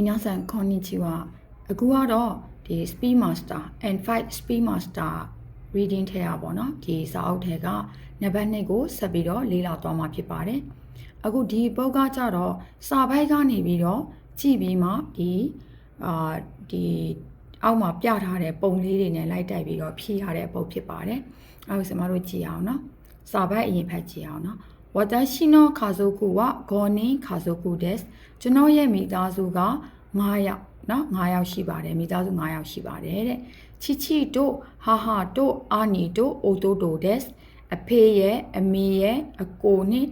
皆さんこんにちはအခုကတော့ဒီ Speed Master and Fight Speed Master reading ထဲရပါတော့ဒီစာအုပ်ထဲကနံပါတ်2ကိုဆက်ပြီးတော့လေ့လာသွားမှာဖြစ်ပါတယ်အခုဒီပုတ်ကကြတော့စာပိုက်ကနေပြီးတော့ကြည့်ပြီးမှဒီအောက်မှာပြထားတဲ့ပုံလေးတွေနဲ့လိုက်တိုက်ပြီးတော့ဖြည့်ရတဲ့ပုတ်ဖြစ်ပါတယ်အခုစမတို့ကြည့်အောင်နော်စာပိုက်အရင်ဖတ်ကြည့်အောင်နော်私の家族は5人家族ですကျွန်တော်ရဲ့မိသားစုက9ယောက်နော်9ယောက်ရှိပါတယ်မိသားစု9ယောက်ရှိပါတယ်တဲ့ချီချီတို့ဟာဟာတို့အာနီတို့အိုတိုတိုဒက်အဖေရဲ့အမေရဲ့အကိုနဲ့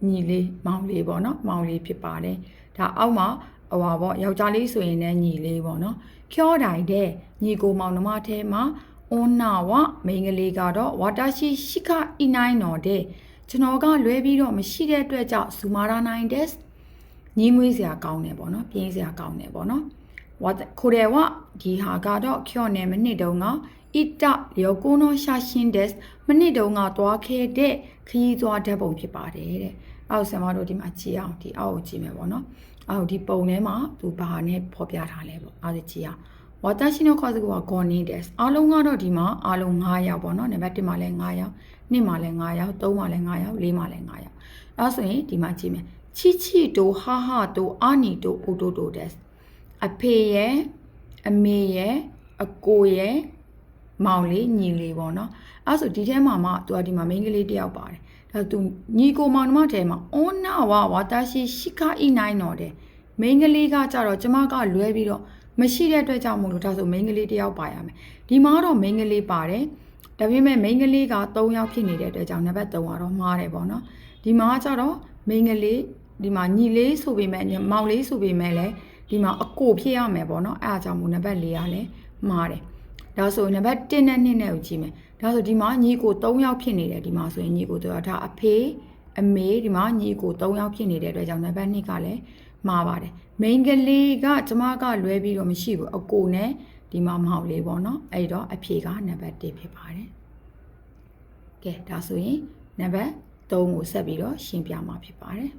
ညီလေးမောင်လေးပေါ့နော်မောင်လေးဖြစ်ပါတယ်ဒါအောက်မှာဟိုပါပေါ့ယောက်ျားလေးဆိုရင်လည်းညီလေးပေါ့နော်ဖြောတိုင်တဲ့ညီကိုမောင်နှမထဲမှာအွန်နာဝမိန်းကလေးကတော့ဝါတာရှိရှိခအီနိုင်တော်တဲ့ကျွန်တော်ကလွဲပြီးတော့မရှိတဲ့အတွက်ကြောင့်ဇူမာရာနိုင်ဒက်ညီငွေးစရာကောင်းတယ်ပေါ့နော်ပြင်းစရာကောင်းတယ်ပေါ့နော်ခိုတယ်ဝဒီဟာကတော့ကျော်နေမနစ်တုံးကဣတလျောကုနောရှာရှင်ဒက်မနစ်တုံးကသွားခဲ့တဲ့ခရီးသွားဓာတ်ပုံဖြစ်ပါတယ်တဲ့အောက်ဆင်မတို့ဒီမှာကြည့်အောင်ဒီအောက်ကိုကြည့်မယ်ပေါ့နော်အောက်ဒီပုံထဲမှာသူဘာနဲ့ဖော်ပြထားလဲပေါ့အားကြည့်အောင်ဝါတာရှိနိုခေါ်စကွာဂွန်နီဒက်အားလုံးကတော့ဒီမှာအားလုံး9ယောက်ပေါ့နော်နံပါတ်1မှာလည်း9ယောက်2မှာလည်း9ယောက်3မှာလည်း9ယောက်4မှာလည်း9ယောက်အဲဆိုရင်ဒီမှာကြည့်မယ်ချီချီတို့ဟာဟာတို့အာနီတို့အိုတိုတိုဒက်အဖေရဲ့အမေရဲ့အကိုရဲ့မောင်လေးညီလေးပေါ့နော်အဲဆိုဒီထဲမှာမှသူကဒီမှာမိန်းကလေးတယောက်ပါတယ်ဒါသူညီကိုမောင်နှမထဲမှာအော်နာဝါတာရှိရှိခအီနိုင်တော်တယ်မိန်းကလေးကကြတော့ကျမကလွဲပြီးတော့မရှိတဲ့အတွက်ကြောင့်မို့လို့ဒါဆိုမိန်းကလေးတယောက်ပါရမယ်ဒီမှာတော့မိန်းကလေးပါတယ်ဒါပေမဲ့မိန်းကလေးက3ယောက်ဖြစ်နေတဲ့အတွက်ကြောင့်နံပါတ်3ကတော့မှားတယ်ပေါ့နော်ဒီမှာကျတော့မိန်းကလေးဒီမှာညီလေးဆိုပေမဲ့မောင်လေးဆိုပေမဲ့လည်းဒီမှာအကိုဖြစ်ရမယ်ပေါ့နော်အဲအကြောင်းမို့နံပါတ်4ကလည်းမှားတယ်ဒါဆိုနံပါတ်1နဲ့2နဲ့ကိုကြည့်မယ်ဒါဆိုဒီမှာညီကို3ယောက်ဖြစ်နေတယ်ဒီမှာဆိုရင်ညီကိုတော့ဒါအဖေအမေဒီမှာညီကို3ယောက်ဖြစ်နေတဲ့အတွက်ကြောင့်နံပါတ်2ကလည်းမှားပါတယ်မိန်းကလေးကကျမကလွဲပြီးတော့မရှိဘူးအကိုနဲ့ဒီမှာမောင်လေးပေါ့နော်အဲ့တော့အဖြေကနံပါတ်1ဖြစ်ပါတယ်ကဲဒါဆိုရင်နံပါတ်3ကိုဆက်ပြီးတော့ရှင်းပြမှာဖြစ်ပါတယ်